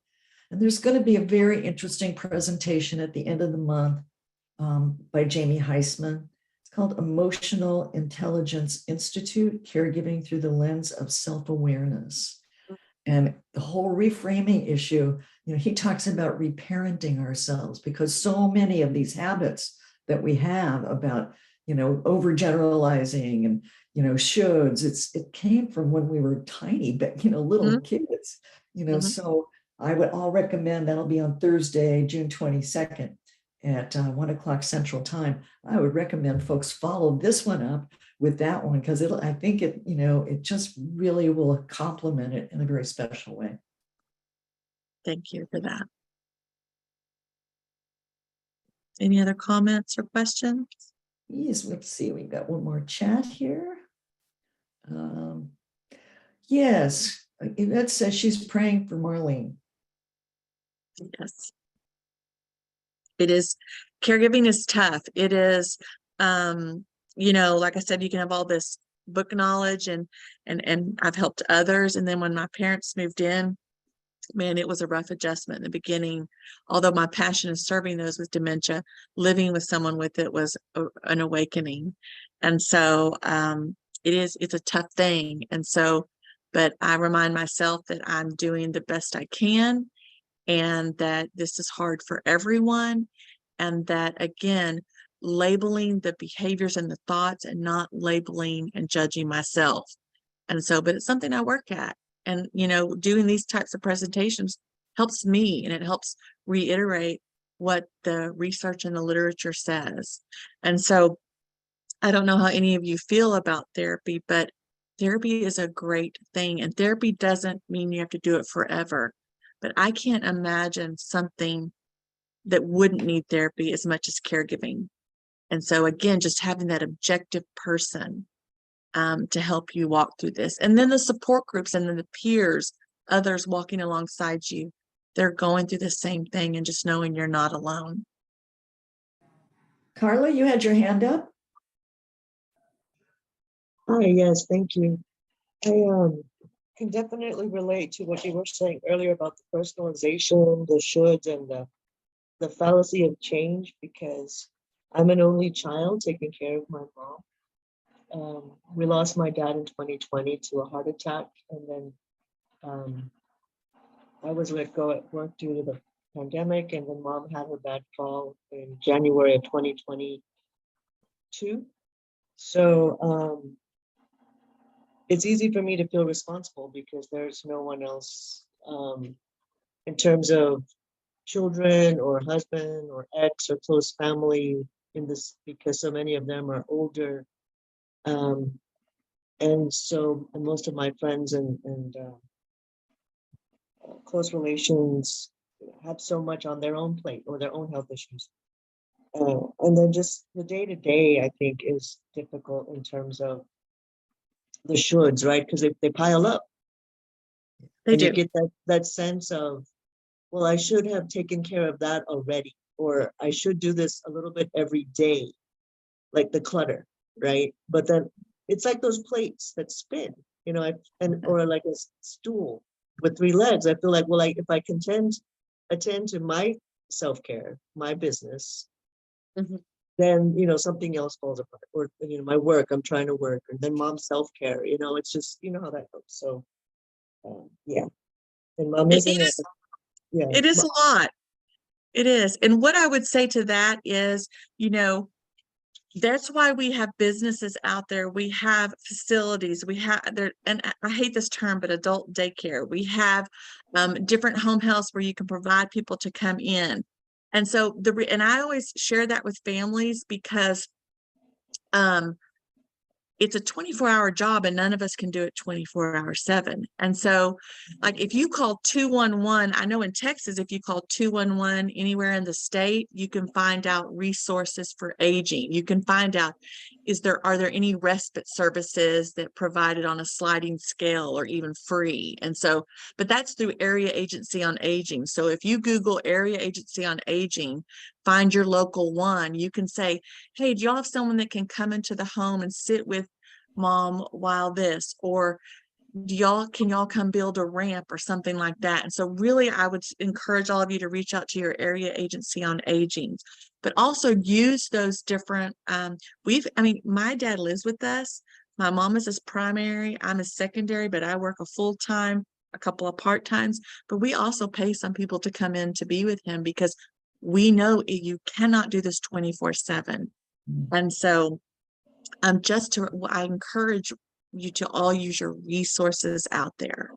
And there's going to be a very interesting presentation at the end of the month by Jamie Heisman. It's called Emotional Intelligence Institute, Caregiving Through the Lens of Self-Awareness. And the whole reframing issue, he talks about reparenting ourselves, because so many of these habits that we have about, overgeneralizing and, shoulds, it came from when we were tiny, but, little kids, so I'll recommend that'll be on Thursday, June 22nd at 1 o'clock Central Time. I would recommend folks follow this one up with that one, because I think it just really will complement it in a very special way. Thank you for that. Any other comments or questions? Yes, let's see. We've got one more chat here. Yes, Yvette says she's praying for Marlene. Yes. It is, caregiving is tough. It is, like I said, you can have all this book knowledge and I've helped others. And then when my parents moved in, man, it was a rough adjustment in the beginning. Although my passion is serving those with dementia, living with someone with it was an awakening. And so it's a tough thing. And so, but I remind myself that I'm doing the best I can, and that this is hard for everyone. And that, again, labeling the behaviors and the thoughts and not labeling and judging myself. And so, but it's something I work at. And, doing these types of presentations helps me, and it helps reiterate what the research and the literature says. And so I don't know how any of you feel about therapy, but therapy is a great thing. And therapy doesn't mean you have to do it forever. But I can't imagine something that wouldn't need therapy as much as caregiving. And so, again, just having that objective person to help you walk through this. And then the support groups and then the peers, others walking alongside you, they're going through the same thing, and just knowing you're not alone. Carla, you had your hand up. Hi, yes, thank you. I can definitely relate to what you were saying earlier about the personalization, the shoulds, and the fallacy of change, because I'm an only child taking care of my mom. We lost my dad in 2020 to a heart attack, and then I was let go at work due to the pandemic, and then mom had her bad fall in January of 2022. So it's easy for me to feel responsible because there's no one else in terms of children or husband or ex or close family in this, because so many of them are older. And so most of my friends and close relations have so much on their own plate or their own health issues. And then just the day to day, I think, is difficult in terms of the shoulds, right? Because they pile up. They And do. you get that sense of, well, I should have taken care of that already, or I should do this a little bit every day, like the clutter, right? But then it's like those plates that spin, or like a stool with 3 legs. I feel like, well, if I attend to my self-care, my business, Mhm. then something else falls apart. Or my work, I'm trying to work, and then mom's self-care, it's just how that goes. So yeah. And mom It isn't is, yeah. it is a lot. It is. And what I would say to that is, that's why we have businesses out there. We have facilities. We have there, and I hate this term, but adult daycare. We have different home health where you can provide people to come in. And so and I always share that with families because it's a 24-hour job and none of us can do it 24/7. And so like if you call 211, I know in Texas, if you call 211 anywhere in the state, you can find out resources for aging. You can find out, are there any respite services that provided on a sliding scale or even free? And so, but that's through Area Agency on Aging. So if you Google Area Agency on Aging, find your local one, you can say, hey, do y'all have someone that can come into the home and sit with mom while this, or can y'all come build a ramp or something like that? And so really I would encourage all of you to reach out to your Area Agency on Aging, but also use those different my dad lives with us. My mom is his primary, I'm his secondary, but I work a full-time, a couple of part-times, but we also pay some people to come in to be with him because we know you cannot do this 24/7. And so I encourage you to all use your resources out there.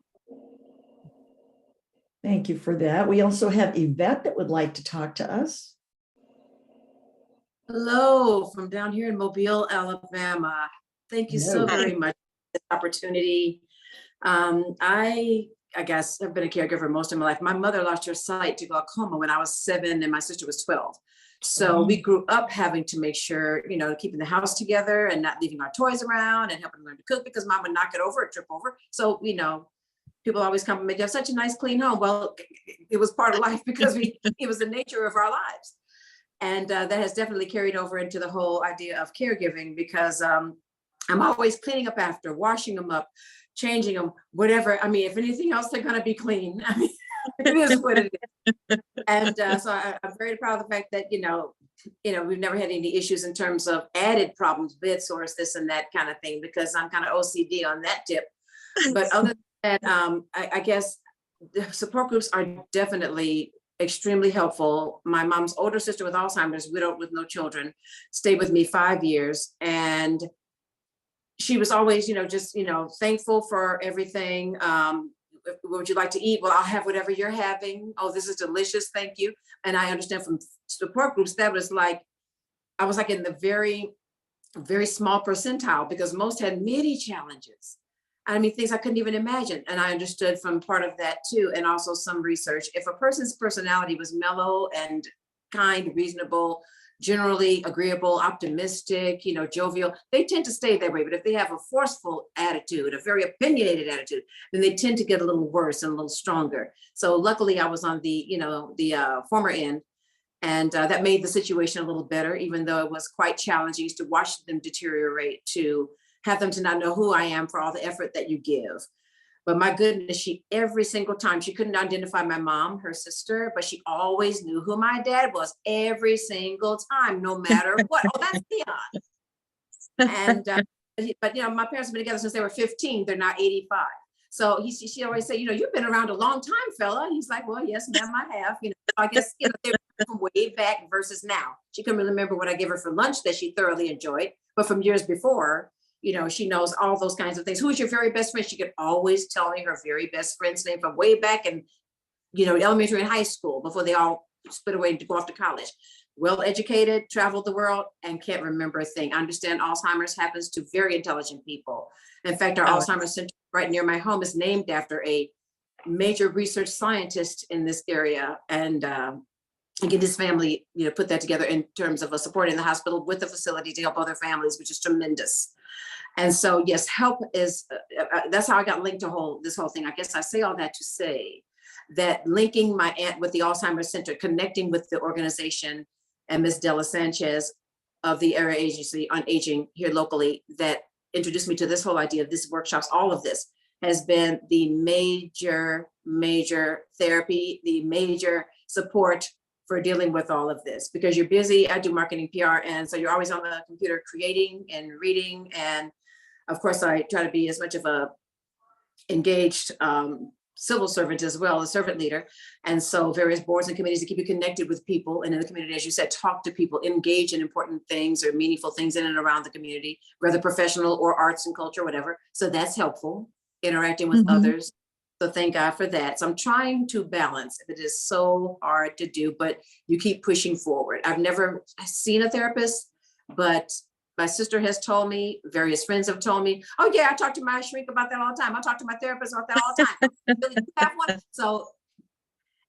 Thank you for that. We also have Yvette that would like to talk to us. Hello from down here in Mobile, Alabama. Thank you so Hello. very much for this opportunity. I guess I've been a caregiver most of my life. My mother lost her sight to glaucoma when I was 7 and my sister was 12. So we grew up having to make sure, keeping the house together and not leaving our toys around and helping learn to cook because mom would knock it over or trip over. So, people always compliment you have such a nice clean home. Well, it was part of life because it was the nature of our lives. And that has definitely carried over into the whole idea of caregiving because I'm always cleaning up after, washing them up, changing them, whatever. I mean, if anything else, they're going to be clean. I mean, it is what it is. And so I'm very proud of the fact that, we've never had any issues in terms of added problems, bed sores, this and that kind of thing, because I'm kind of OCD on that tip. But other than that, I guess the support groups are definitely extremely helpful. My mom's older sister with Alzheimer's, widowed with no children, stayed with me 5 years. And she was always, thankful for everything. What would you like to eat? Well, I'll have whatever you're having. Oh, this is delicious. Thank you. And I understand from support groups, that was like, I was like in the very, very small percentile because most had many challenges. I mean, things I couldn't even imagine. And I understood from part of that too. And also some research, if a person's personality was mellow and kind, reasonable, generally agreeable, optimistic, jovial, they tend to stay that way. But if they have a forceful attitude, a very opinionated attitude, then they tend to get a little worse and a little stronger. So luckily I was on the former end. And that made the situation a little better, even though it was quite challenging to watch them deteriorate, to have them to not know who I am for all the effort that you give. But my goodness, every single time, she couldn't identify my mom, her sister, but she always knew who my dad was every single time, no matter what. Oh, that's Leon. And, but my parents have been together since they were 15. They're now 85. So she always said, you've been around a long time, fella. He's like, well, yes, ma'am, I have. I guess, they were from way back versus now. She couldn't remember what I gave her for lunch that she thoroughly enjoyed, but from years before, she knows all those kinds of things. Who is your very best friend? She could always tell me her very best friend's name from way back in, elementary and high school before they all split away to go off to college. well-educated, traveled the world, and can't remember a thing. I understand Alzheimer's happens to very intelligent people. In fact, our Oh, Alzheimer's Center right near my home is named after a major research scientist in this area. And again, his family, put that together in terms of supporting the hospital with the facility to help other families, which is tremendous. And so, yes, help is, that's how I got linked to this whole thing. I guess I say all that to say that linking my aunt with the Alzheimer's Center, connecting with the organization and Ms. Della Sanchez of the Area Agency on Aging here locally that introduced me to this whole idea of these workshops, all of this has been the major therapy, the major support for dealing with all of this, because you're busy. I do marketing PR, and so you're always on the computer creating and reading. And of course, I try to be as much of a engaged civil servant as well, a servant leader. And so various boards and committees to keep you connected with people. And in the community, as you said, talk to people, engage in important things or meaningful things in and around the community, whether professional or arts and culture, whatever. So that's helpful, interacting with others. So thank God for that. So I'm trying to balance. It is so hard to do, but you keep pushing forward. I've never seen a therapist, but my sister has told me, various friends have told me, oh yeah, I talk to my shrink about that all the time. I talk to my therapist about that all the time. Really, you have one? So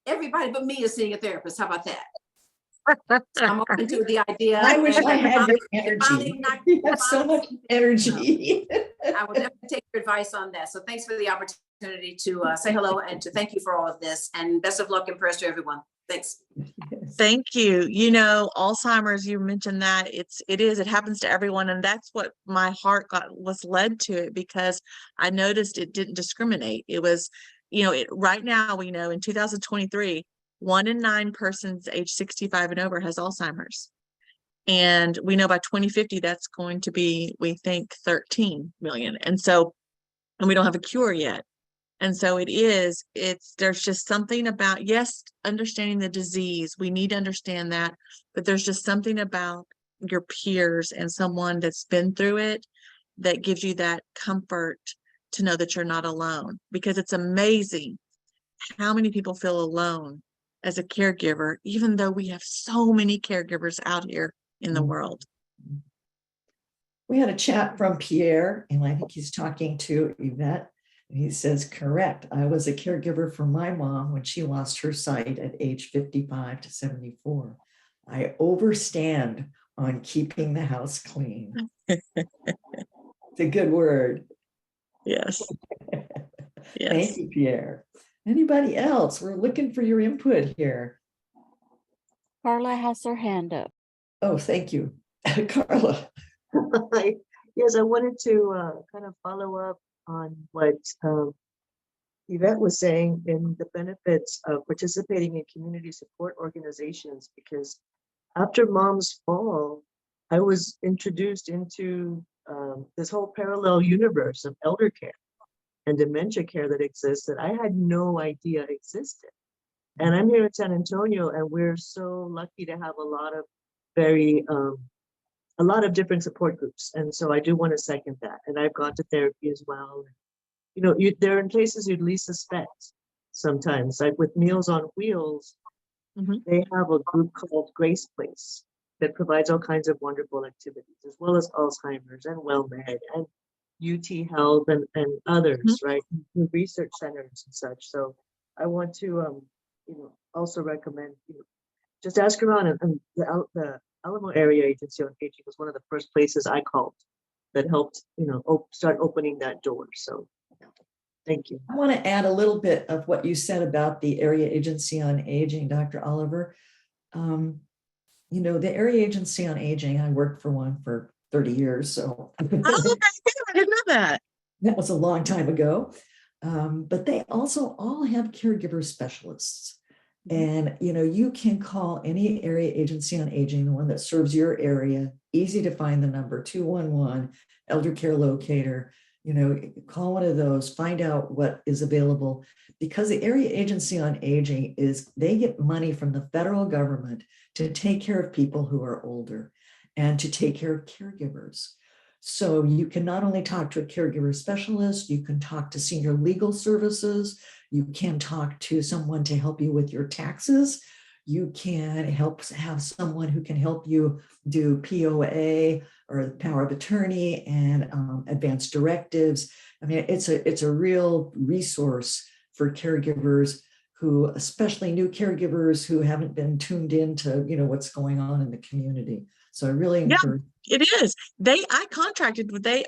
everybody but me is seeing a therapist. How about that? So I'm open to the idea. I wish and I had your finally energy. not- You have so much energy. I will definitely take your advice on that. So thanks for the opportunity to say hello and to thank you for all of this, and best of luck and prayers to everyone. Thanks. thank you. Alzheimer's, you mentioned that it happens to everyone. And that's what my heart was led to it, because I noticed it didn't discriminate. It was, right now we know in 2023, 1 in 9 persons age 65 and over has Alzheimer's. And we know by 2050, that's going to be, we think, 13 million. And we don't have a cure yet. And so there's just something about, yes, understanding the disease, we need to understand that, but there's just something about your peers and someone that's been through it that gives you that comfort to know that you're not alone, because it's amazing how many people feel alone as a caregiver, even though we have so many caregivers out here in the world. We had a chat from Pierre, and I think he's talking to Yvette. And he says, correct. I was a caregiver for my mom when she lost her sight at age 55 to 74. I overstand on keeping the house clean. It's a good word. Yes. Yes. Thank you, Pierre. Anybody else? We're looking for your input here. Carla has her hand up. Oh, thank you. Carla. Yes, I wanted to kind of follow up on what Yvette was saying in the benefits of participating in community support organizations, because after Mom's fall, I was introduced into this whole parallel universe of elder care and dementia care that exists that I had no idea existed. And I'm here in San Antonio, and we're so lucky to have a lot of different support groups. And so I do want to second that. And I've gone to therapy as well. They're in places you'd least suspect sometimes, like with Meals on Wheels, they have a group called Grace Place that provides all kinds of wonderful activities, as well as Alzheimer's and WellMed and UT Health and others, right? The research centers and such. So I want to, also recommend, just ask around. And the Alamo Area Agency on Aging was one of the first places I called that helped, start opening that door. So thank you. I want to add a little bit of what you said about the Area Agency on Aging, Dr. Oliver. The Area Agency on Aging, I worked for one for 30 years. So Oh, I didn't know that. That was a long time ago. But they also all have caregiver specialists. And, you can call any Area Agency on Aging, the one that serves your area, easy to find the number, 211, Elder Care Locator. Call one of those, find out what is available, because the Area Agency on Aging they get money from the federal government to take care of people who are older and to take care of caregivers. So you can not only talk to a caregiver specialist, you can talk to senior legal services, you can talk to someone to help you with your taxes, You can have someone who can help you do POA or the power of attorney and advanced directives. I mean, it's a real resource for caregivers who, especially new caregivers who haven't been tuned into, what's going on in the community. So I really Yeah. encourage. It is. They contracted with me,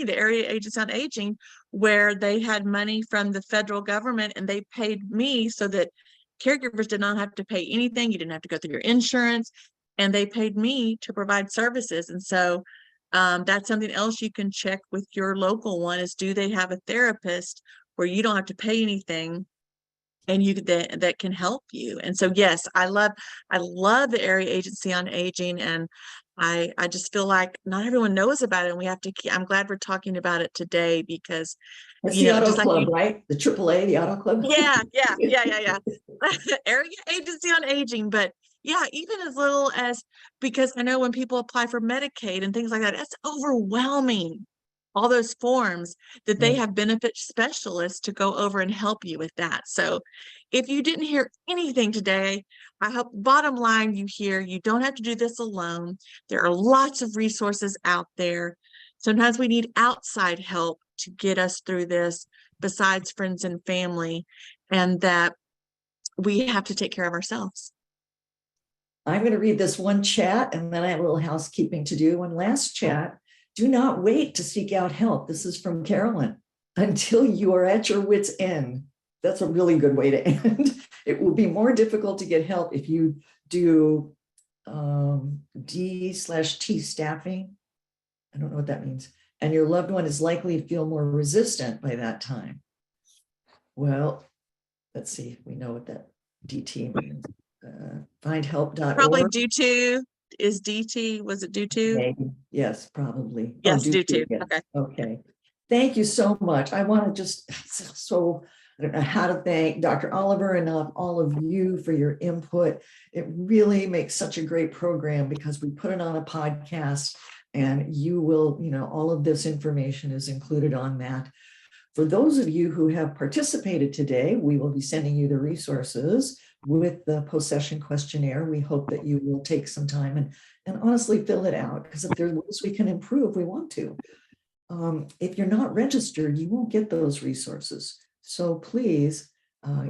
the Area Agency on Aging, where they had money from the federal government and they paid me so that caregivers did not have to pay anything. You didn't have to go through your insurance, and they paid me to provide services. And so that's something else you can check with your local one is, do they have a therapist where you don't have to pay anything and that can help you? And so, yes, I love the Area Agency on Aging, and I just feel like not everyone knows about it, and we have to I'm glad we're talking about it today because, That's the Auto just like Club, right? The AAA, the Auto Club. yeah. Area Agency on Aging. But yeah, even as little as, because I know when people apply for Medicaid and things like that, it's overwhelming, all those forms, that they Right. have benefit specialists to go over and help you with that. So if you didn't hear anything today, I hope bottom line you hear, you don't have to do this alone. There are lots of resources out there. Sometimes we need outside help to get us through this, besides friends and family, and that we have to take care of ourselves. I'm going to read this one chat and then I have a little housekeeping to do. One last chat. Do not wait to seek out help. This is from Carolyn. Until you are at your wit's end. That's a really good way to end. It will be more difficult to get help if you do D/T staffing. I don't know what that means. And your loved one is likely to feel more resistant by that time. Well, let's see. We know what that DT means. Findhelp.org. Probably due to is DT. Was it due to? Maybe. Yes, probably. Yes, due due to. yes. Okay. Okay. Thank you so much. I want to just I don't know how to thank Dr. Oliver enough, all of you for your input. It really makes such a great program because we put it on a podcast and you will, all of this information is included on that. For those of you who have participated today, we will be sending you the resources with the post-session questionnaire. We hope that you will take some time and honestly fill it out, because if there's ways we can improve, we want to. If you're not registered, you won't get those resources. So please,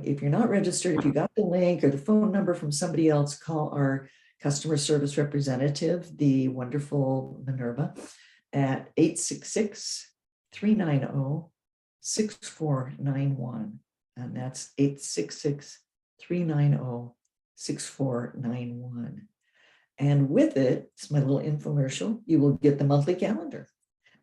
if you're not registered, if you got the link or the phone number from somebody else, call our customer service representative, the wonderful Minerva, at 866-390-6491. And that's 866-390-6491. And with it, it's my little infomercial, you will get the monthly calendar.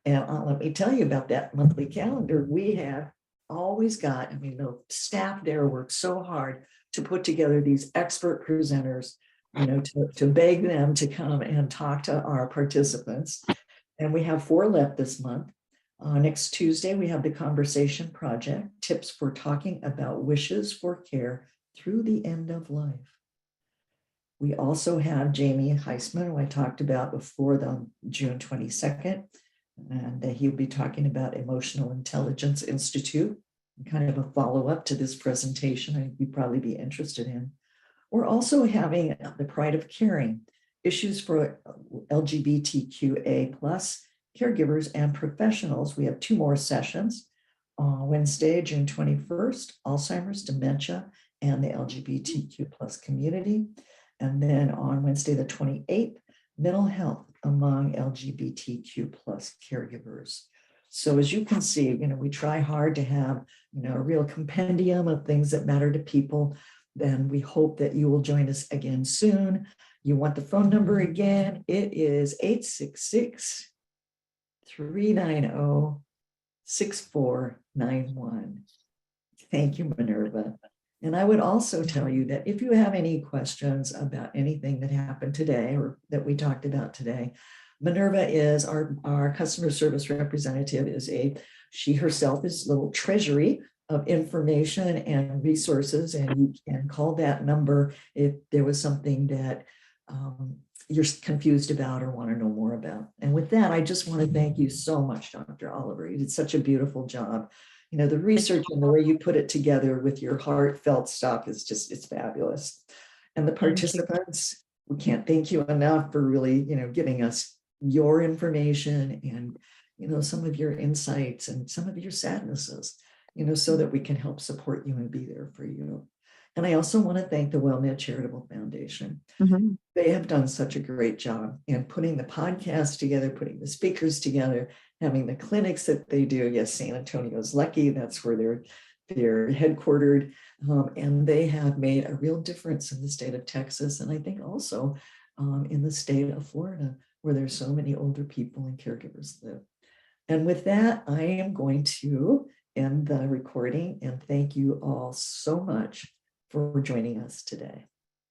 And let me tell you about that monthly calendar. We have always got, the staff there works so hard to put together these expert presenters, to beg them to come and talk to our participants. And we have 4 left this month. Next Tuesday, we have the Conversation Project, tips for talking about wishes for care through the end of life. We also have Jamie Heisman, who I talked about before, the June 22nd. And he'll be talking about Emotional Intelligence Institute, kind of a follow-up to this presentation I think you'd probably be interested in. We're also having the Pride of Caring, issues for LGBTQA+ caregivers and professionals. We have 2 more sessions. Wednesday, June 21st, Alzheimer's, dementia, and the LGBTQ+ community. And then on Wednesday, the 28th, mental health among LGBTQ+ caregivers. So as you can see, we try hard to have, a real compendium of things that matter to people. Then we hope that you will join us again soon. You want the phone number again? It is 866-390-6491. Thank you, Minerva. And I would also tell you that if you have any questions about anything that happened today or that we talked about today, Minerva is our customer service representative. She herself is a little treasury of information and resources, and you can call that number if there was something that you're confused about or want to know more about. And with that, I just want to thank you so much, Dr. Oliver. You did such a beautiful job. You know, the research and the way you put it together with your heartfelt stuff is just, it's fabulous. And the Thank you. participants, we can't thank you enough for really, you know, giving us your information and, you know, some of your insights and some of your sadnesses, you know, so that we can help support you and be there for you. And I also want to thank the WellMed Charitable Foundation. Mhm. They have done such a great job in putting the podcast together, putting the speakers together, having the clinics that they do. Yes, San Antonio's lucky. That's where they're headquartered. And they have made a real difference in the state of Texas. And I think also in the state of Florida, where there's so many older people and caregivers live. And with that, I am going to end the recording and thank you all so much for joining us today.